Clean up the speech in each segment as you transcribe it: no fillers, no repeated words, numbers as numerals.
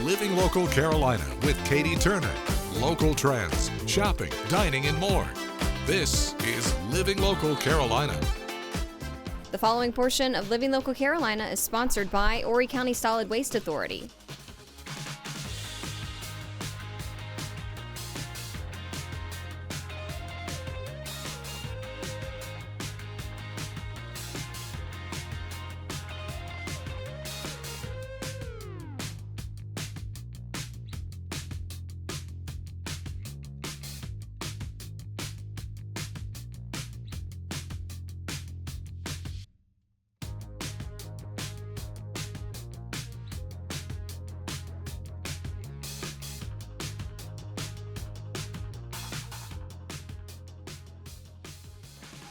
Living Local Carolina with Katie Turner. Local trends, shopping, dining, and more. This is Living Local Carolina. The following portion of Living Local Carolina is sponsored by Horry County Solid Waste Authority.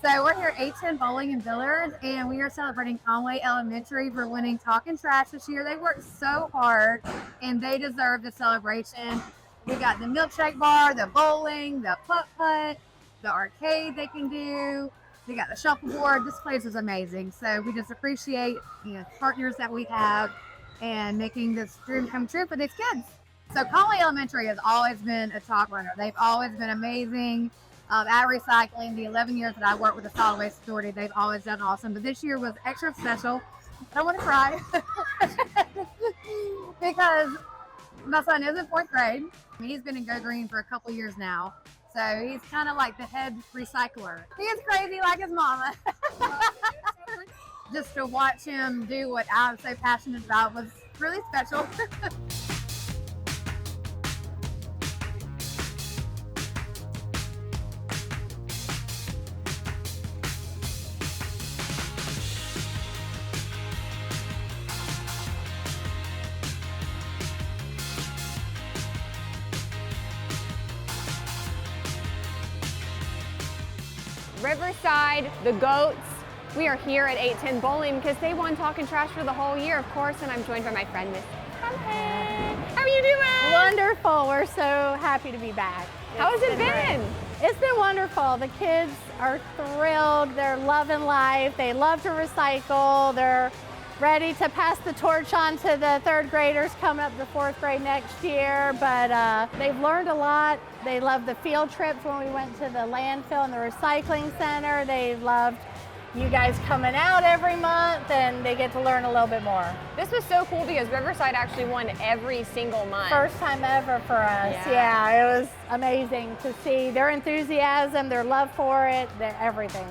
So we're here at 810 Bowling and Billiards, and we are celebrating Conway Elementary for winning Talking Trash this year. They worked so hard, and they deserve the celebration. We got the milkshake bar, the bowling, the putt-putt, the arcade they can do. We got the shuffleboard. This place is amazing. So we just appreciate partners that we have and making this dream come true for these kids. So Conway Elementary has always been a top runner. They've always been amazing. At recycling, the 11 years that I worked with the Solid Waste Authority, they've always done awesome. But this year was extra special. I don't want to cry because my son is in 4th grade. He's been in Go Green for a couple years now. So he's kind of like the head recycler. He is crazy like his mama. Just to watch him do what I'm so passionate about was really special. Riverside, the Goats. We are here at 810 Bowling because they won Talking Trash for the whole year, of course, and I'm joined by my friend, Miss Helen. How are you doing? Wonderful. We're so happy to be back. How has it been? It's been wonderful. The kids are thrilled. They're loving life. They love to recycle. They're ready to pass the torch on to the 3rd graders coming up to 4th grade next year, but they've learned a lot. They love the field trips when we went to the landfill and the recycling center. They loved you guys coming out every month, and they get to learn a little bit more. This was so cool because Riverside actually won every single month. First time ever for us. Yeah, it was amazing to see their enthusiasm, their love for it, everything.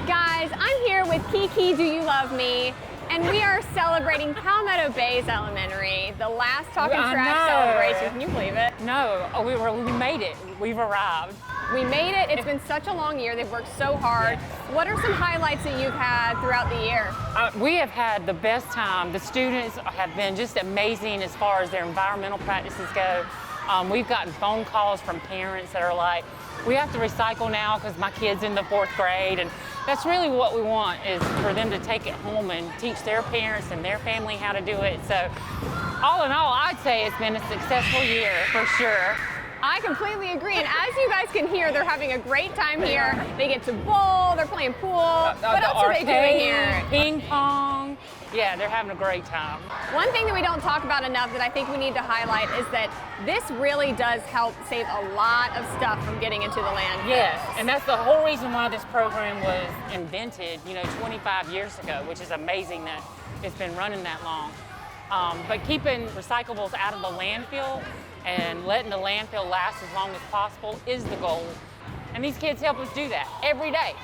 Guys, I'm here with Kiki, Do You Love Me? And we are celebrating Palmetto Bays Elementary, the last Talking Trash celebration. Can you believe it? No, we made it. We've arrived. We made it. It's been such a long year. They've worked so hard. What are some highlights that you've had throughout the year? We have had the best time. The students have been just amazing as far as their environmental practices go. We've gotten phone calls from parents that are like, we have to recycle now because my kid's in the 4th grade. And that's really what we want, is for them to take it home and teach their parents and their family how to do it. So all in all, I'd say it's been a successful year for sure. I completely agree, and as you guys can hear, they're having a great time here. They get to bowl, they're playing pool. What else are they doing here? Ping pong. Yeah, they're having a great time. One thing that we don't talk about enough that I think we need to highlight is that this really does help save a lot of stuff from getting into the landfill. Yes, and that's the whole reason why this program was invented, 25 years ago, which is amazing that it's been running that long. But keeping recyclables out of the landfill and letting the landfill last as long as possible is the goal. And these kids help us do that every day.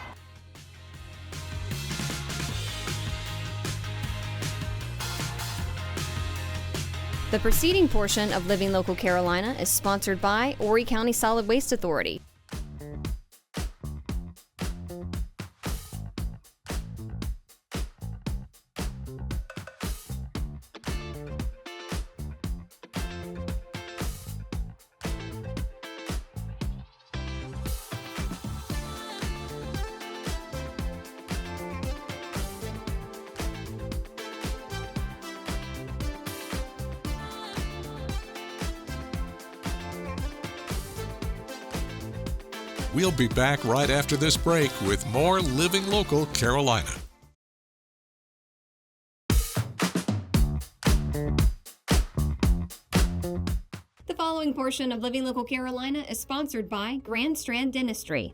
The preceding portion of Living Local Carolina is sponsored by Horry County Solid Waste Authority. We'll be back right after this break with more Living Local Carolina. The following portion of Living Local Carolina is sponsored by Grand Strand Dentistry.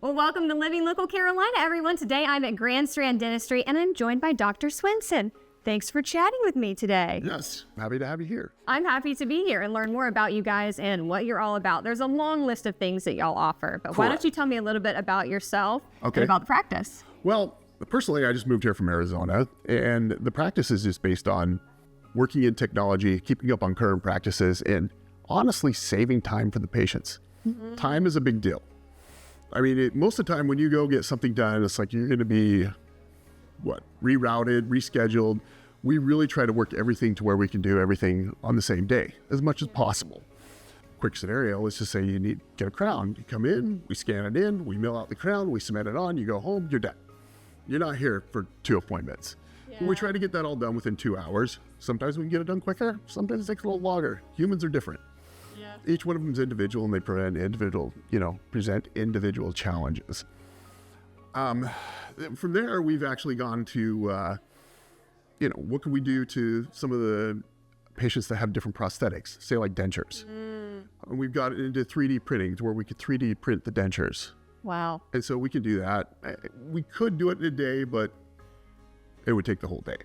Well, welcome to Living Local Carolina, everyone. Today I'm at Grand Strand Dentistry and I'm joined by Dr. Swenson. Thanks for chatting with me today. Yes, happy to have you here. I'm happy to be here and learn more about you guys and what you're all about. There's a long list of things that y'all offer, but why don't you tell me a little bit about yourself and about the practice? Well, personally, I just moved here from Arizona, and the practice is just based on working in technology, keeping up on current practices, and honestly saving time for the patients. Time is a big deal. I mean, most of the time when you go get something done, it's like you're going to be, rerouted, rescheduled. We really try to work everything to where we can do everything on the same day as much as possible. Quick scenario, let's just say you need to get a crown. You come in, we scan it in, we mill out the crown, we cement it on, you go home, you're done. You're not here for 2 appointments. We try to get that all done within 2 hours. Sometimes we can get it done quicker. Sometimes it takes a little longer. Humans are different. Each one of them is individual, and they present individual challenges. From there, we've actually gone to, what can we do to some of the patients that have different prosthetics, say like dentures. And we've got into 3D printing to where we could 3D print the dentures. Wow. And so we can do that. We could do it in a day, but it would take the whole day.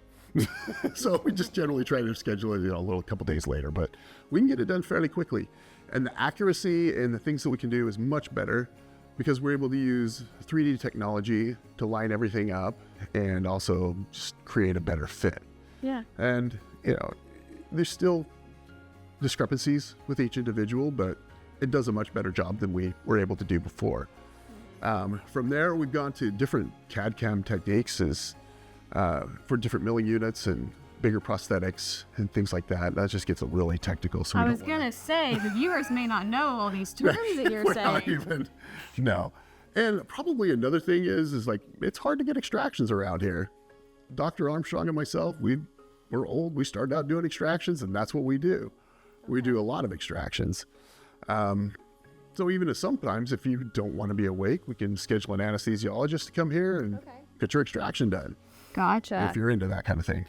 So we just generally try to schedule it a couple days later, but we can get it done fairly quickly. And the accuracy and the things that we can do is much better because we're able to use 3D technology to line everything up and also just create a better fit. Yeah. And, there's still discrepancies with each individual, but it does a much better job than we were able to do before. From there, we've gone to different CAD/CAM techniques for different milling units and bigger prosthetics and things like that. That just gets really technical. So I was going to say, the viewers may not know all these terms that you're saying. No. And probably another thing is like, it's hard to get extractions around here. Dr. Armstrong and myself, we're old. We started out doing extractions, and that's what we do. We do a lot of extractions. So even sometimes if you don't want to be awake, we can schedule an anesthesiologist to come here and get your extraction done. Gotcha. If you're into that kind of thing.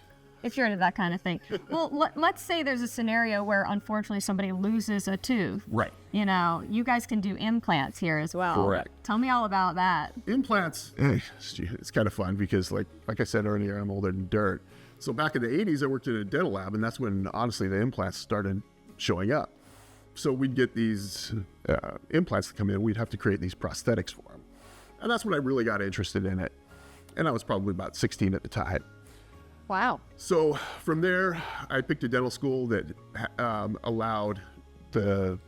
Well, let's say there's a scenario where unfortunately somebody loses a tooth. Right. You guys can do implants here as well. Correct. Tell me all about that. Implants, it's kind of fun because like I said earlier, I'm older than dirt. So back in the 80s, I worked in a dental lab, and that's when honestly the implants started showing up. So we'd get these implants to come in. We'd have to create these prosthetics for them. And that's when I really got interested in it. And I was probably about 16 at the time. Wow. So from there, I picked a dental school that allowed the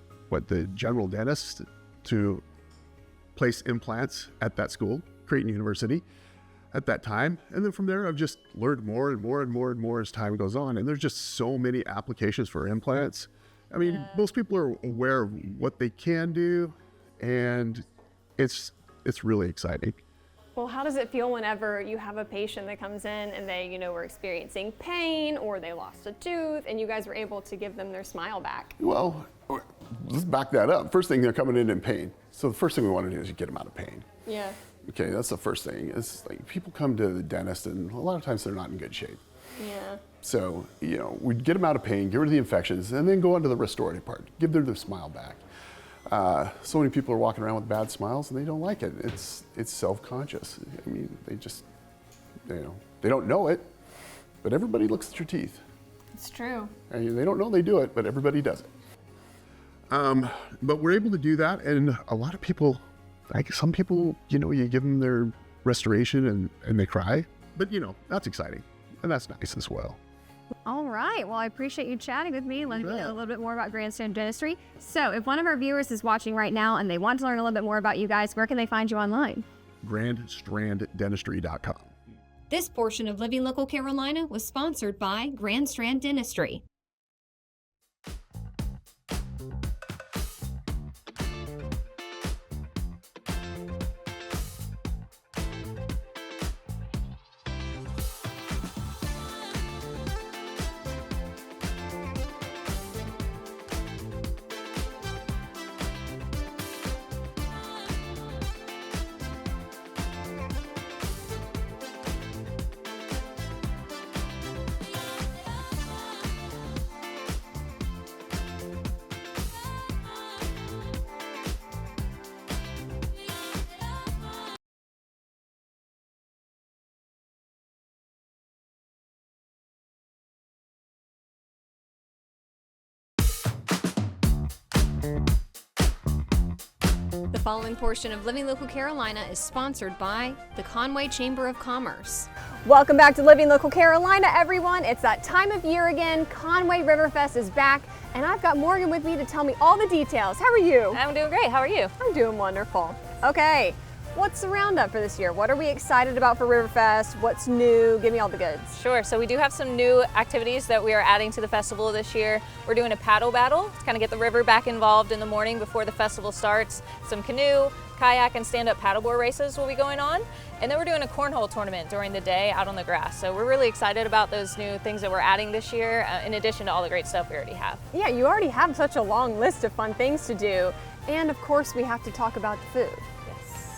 general dentist to place implants at that school, Creighton University, at that time. And then from there, I've just learned more and more and more and more as time goes on. And there's just so many applications for implants. I mean, most people are aware of what they can do, and it's really exciting. Well, how does it feel whenever you have a patient that comes in and they, were experiencing pain or they lost a tooth and you guys were able to give them their smile back? Well, let's back that up. First thing, they're coming in pain. So the first thing we want to do is get them out of pain. Yeah. Okay, that's the first thing. It's like people come to the dentist and a lot of times they're not in good shape. Yeah. So, we'd get them out of pain, get rid of the infections, and then go on to the restorative part. Give them their smile back. So many people are walking around with bad smiles and they don't like it. It's self-conscious. I mean, they just, they don't know it, but everybody looks at your teeth. It's true. And they don't know they do it, but everybody does it. But we're able to do that, and a lot of people, like some people, you give them their restoration and they cry, but that's exciting, and that's nice as well. All right. Well, I appreciate you chatting with me, letting me know a little bit more about Grand Strand Dentistry. So if one of our viewers is watching right now and they want to learn a little bit more about you guys, where can they find you online? GrandStrandDentistry.com. This portion of Living Local Carolina was sponsored by Grand Strand Dentistry. The following portion of Living Local Carolina is sponsored by the Conway Chamber of Commerce. Welcome back to Living Local Carolina, everyone. It's that time of year again. Conway Riverfest is back, and I've got Morgan with me to tell me all the details. How are you? I'm doing great. How are you? I'm doing wonderful. Okay, what's the roundup for this year? What are we excited about for Riverfest? What's new? Give me all the goods. Sure. So we do have some new activities that we are adding to the festival this year. We're doing a paddle battle to kind of get the river back involved in the morning before the festival starts. Some canoe, kayak, and stand-up paddleboard races will be going on. And then we're doing a cornhole tournament during the day out on the grass. So we're really excited about those new things that we're adding this year, in addition to all the great stuff we already have. Yeah, you already have such a long list of fun things to do. And of course, we have to talk about the food.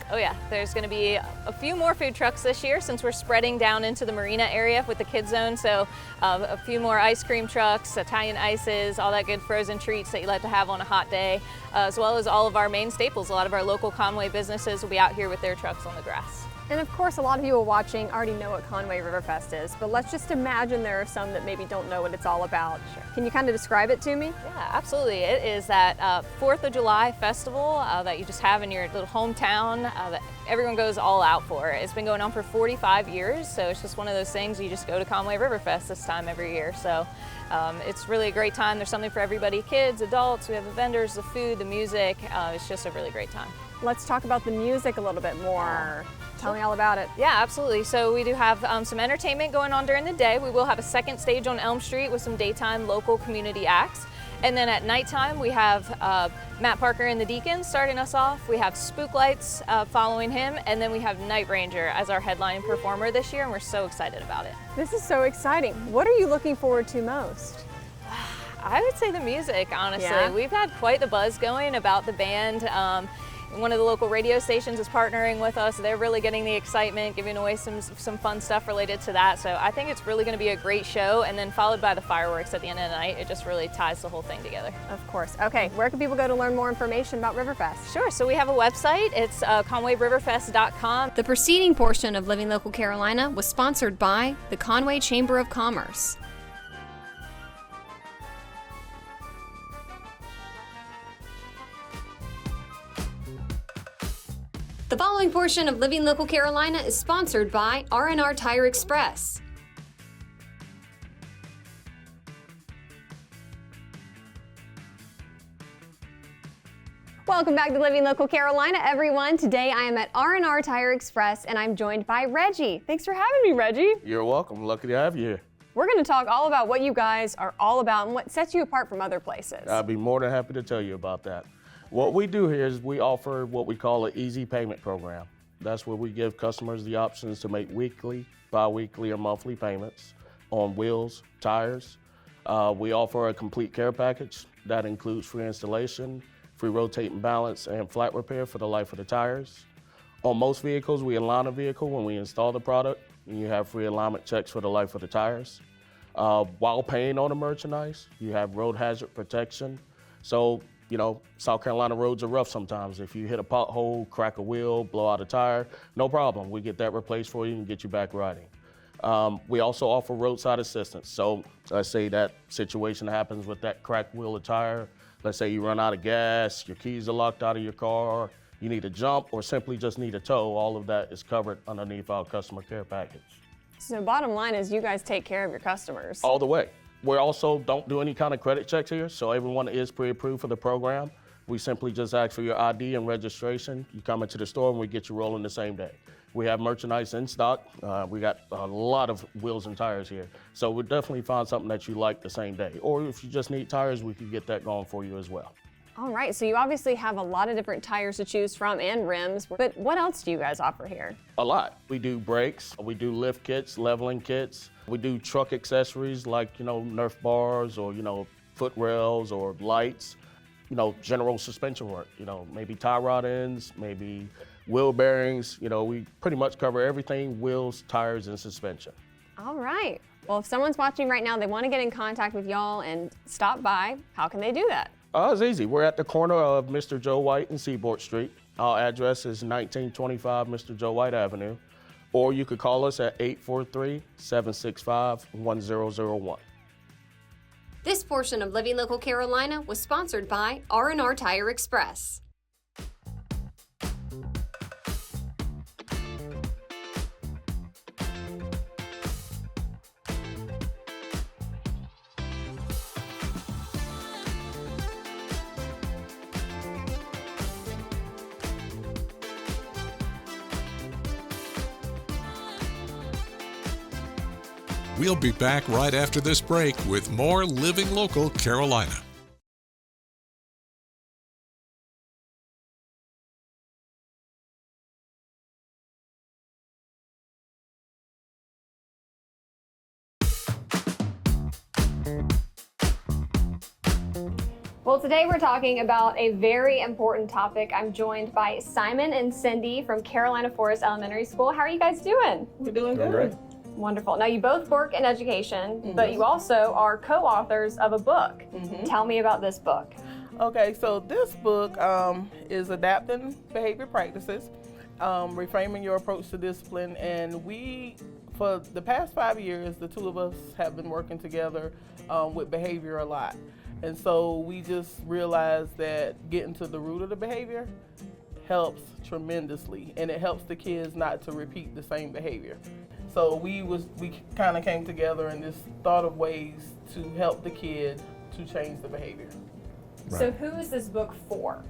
Oh yeah, there's going to be a few more food trucks this year since we're spreading down into the marina area with the kids zone. So a few more ice cream trucks, Italian ices, all that good frozen treats that you like to have on a hot day, as well as all of our main staples. A lot of our local Conway businesses will be out here with their trucks on the grass. And of course, a lot of you watching already know what Conway Riverfest is, but let's just imagine there are some that maybe don't know what it's all about. Sure. Can you kind of describe it to me? Yeah, absolutely. It is that 4th of July festival that you just have in your little hometown that everyone goes all out for. It's been going on for 45 years, so it's just one of those things you just go to Conway Riverfest this time every year. So it's really a great time. There's something for everybody, kids, adults. We have the vendors, the food, the music. It's just a really great time. Let's talk about the music a little bit more. Tell me all about it. Yeah, absolutely. So we do have some entertainment going on during the day. We will have a second stage on Elm Street with some daytime local community acts. And then at nighttime, we have Matt Parker and the Deacons starting us off. We have Spook Lights following him. And then we have Night Ranger as our headline performer this year, and we're so excited about it. This is so exciting. What are you looking forward to most? I would say the music, honestly. Yeah? We've had quite the buzz going about the band. One of the local radio stations is partnering with us. They're really getting the excitement, giving away some fun stuff related to that. So I think it's really going to be a great show, and then followed by the fireworks at the end of the night. It just really ties the whole thing together. Of course. Okay, where can people go to learn more information about Riverfest? Sure, so we have a website. It's conwayriverfest.com. The preceding portion of Living Local Carolina was sponsored by the Conway Chamber of Commerce. The following portion of Living Local Carolina is sponsored by R&R Tire Express. Welcome back to Living Local Carolina, everyone. Today I am at R&R Tire Express, and I'm joined by Reggie. Thanks for having me, Reggie. You're welcome. Lucky to have you here. We're going to talk all about what you guys are all about and what sets you apart from other places. I'd be more than happy to tell you about that. What we do here is we offer what we call an easy payment program. That's where we give customers the options to make weekly, bi-weekly, or monthly payments on wheels, tires. We offer a complete care package that includes free installation, free rotate and balance, and flat repair for the life of the tires. On most vehicles, we align a vehicle when we install the product, and you have free alignment checks for the life of the tires. While paying on the merchandise, you have road hazard protection. So, you know, South Carolina roads are rough sometimes. If you hit a pothole, crack a wheel, blow out a tire, no problem. We get that replaced for you and get you back riding. We also offer roadside assistance. So let's say that situation happens with that cracked wheel or tire. Let's say you run out of gas, your keys are locked out of your car, you need a jump, or simply just need a tow. All of that is covered underneath our customer care package. So bottom line is you guys take care of your customers. All the way. We also don't do any kind of credit checks here, so everyone is pre-approved for the program. We simply just ask for your ID and registration. You come into the store and we get you rolling the same day. We have merchandise in stock. We got a lot of wheels and tires here. So we'll definitely find something that you like the same day. Or if you just need tires, we can get that going for you as well. All right, so you obviously have a lot of different tires to choose from and rims, but what else do you guys offer here? A lot. We do brakes, we do lift kits, leveling kits. We do truck accessories like, Nerf bars or, foot rails or lights. General suspension work, maybe tie rod ends, maybe wheel bearings. We pretty much cover everything, wheels, tires, and suspension. All right. Well, if someone's watching right now, they want to get in contact with y'all and stop by, how can they do that? It's easy. We're at the corner of Mr. Joe White and Seaboard Street. Our address is 1925 Mr. Joe White Avenue. Or you could call us at 843-765-1001. This portion of Living Local Carolina was sponsored by R&R Tire Express. We'll be back right after this break with more Living Local Carolina. Well, today we're talking about a very important topic. I'm joined by Simon and Cindy from Carolina Forest Elementary School. How are you guys doing? We're doing good. Great. Wonderful. Now, you both work in education, but you also are co-authors of a book. Tell me about this book. Okay, so this book is Adapting Behavior Practices, Reframing Your Approach to Discipline. And we, for the past 5 years, the two of us have been working together with behavior a lot. And so we just realized that getting to the root of the behavior helps tremendously, and it helps the kids not to repeat the same behavior. So we kind of came together and just thought of ways to help the kid to change the behavior. Right. So who is this book for?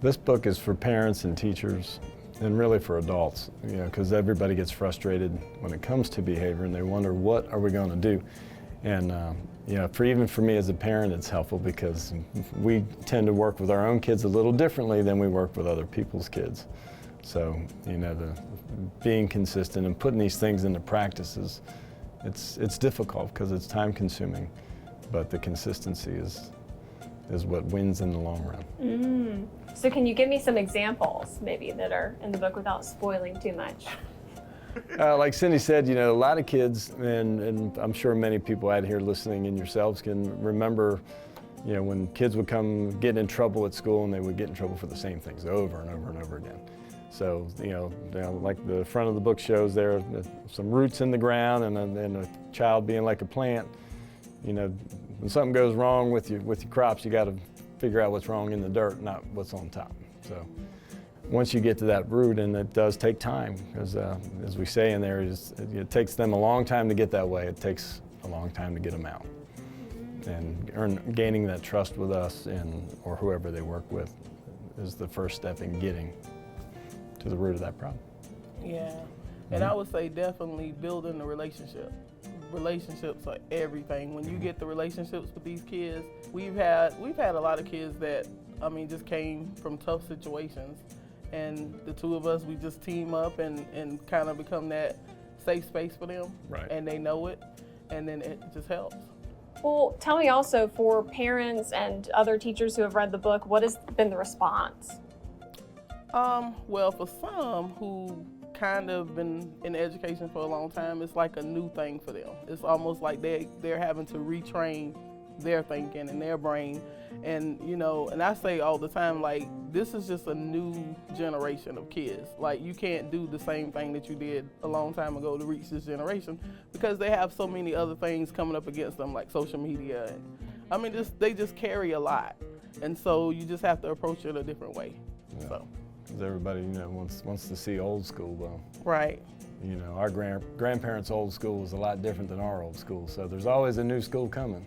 This book is for parents and teachers, and really for adults, because everybody gets frustrated when it comes to behavior, and they wonder, what are we going to do? And even for me as a parent, it's helpful because we tend to work with our own kids a little differently than we work with other people's kids. So, being consistent and putting these things into practices, it's difficult because it's time consuming, but the consistency is what wins in the long run. So can you give me some examples maybe that are in the book without spoiling too much? Like Cindy said, a lot of kids, and I'm sure many people out here listening and yourselves can remember, when kids would come get in trouble at school, and they would get in trouble for the same things over and over and over again. So, like the front of the book shows, there are some roots in the ground, and a child being like a plant. When something goes wrong with your crops, you got to figure out what's wrong in the dirt, not what's on top. So, once you get to that root, and it does take time, because as we say in there, it takes them a long time to get that way. It takes a long time to get them out. And gaining that trust with us or whoever they work with is the first step in getting to the root of that problem. Yeah, and I would say definitely building the relationship. Relationships are everything. When you get the relationships with these kids, we've had a lot of kids that, just came from tough situations. And the two of us, we just team up and kind of become that safe space for them. Right. And they know it, and then it just helps. Well, tell me also, for parents and other teachers who have read the book, what has been the response? Well, for some who kind of been in education for a long time, it's like a new thing for them. It's almost like they're having to retrain their thinking and their brain. And, and I say all the time, like, this is just a new generation of kids. Like, you can't do the same thing that you did a long time ago to reach this generation, because they have so many other things coming up against them, like social media. And, they just carry a lot. And so you just have to approach it a different way. Yeah. So. Because everybody, wants to see old school, though. Right. Our grandparents' old school was a lot different than our old school, so there's always a new school coming.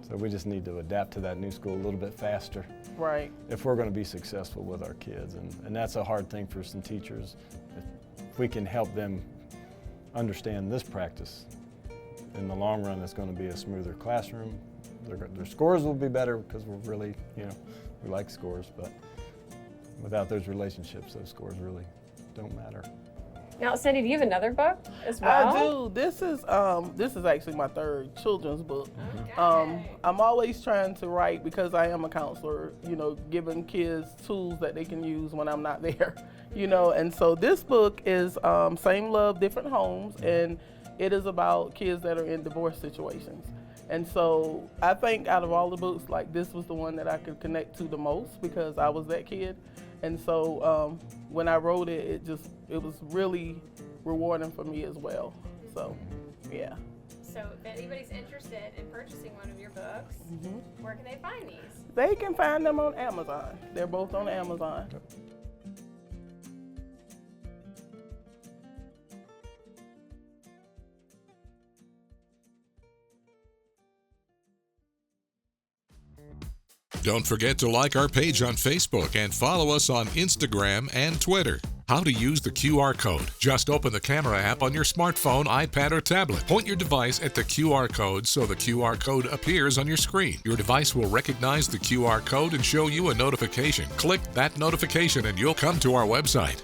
So we just need to adapt to that new school a little bit faster. Right. If we're going to be successful with our kids, and that's a hard thing for some teachers. If we can help them understand this practice, in the long run, it's going to be a smoother classroom. Their scores will be better because we're really, we like scores, but without those relationships, those scores really don't matter. Now, Cindy, do you have another book as well? I do. This is actually my third children's book. I'm always trying to write, because I am a counselor, giving kids tools that they can use when I'm not there, and so this book is Same Love, Different Homes, and it is about kids that are in divorce situations. And so I think out of all the books, like, this was the one that I could connect to the most, because I was that kid. And so when I wrote it, it was really rewarding for me as well. So, yeah. So if anybody's interested in purchasing one of your books, where can they find these? They can find them on Amazon. They're both on Amazon. Don't forget to like our page on Facebook and follow us on Instagram and Twitter. How to use the QR code. Just open the camera app on your smartphone, iPad, or tablet. Point your device at the QR code so the QR code appears on your screen. Your device will recognize the QR code and show you a notification. Click that notification and you'll come to our website.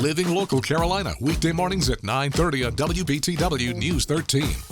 Living Local Carolina, weekday mornings at 9:30 on WBTW News 13.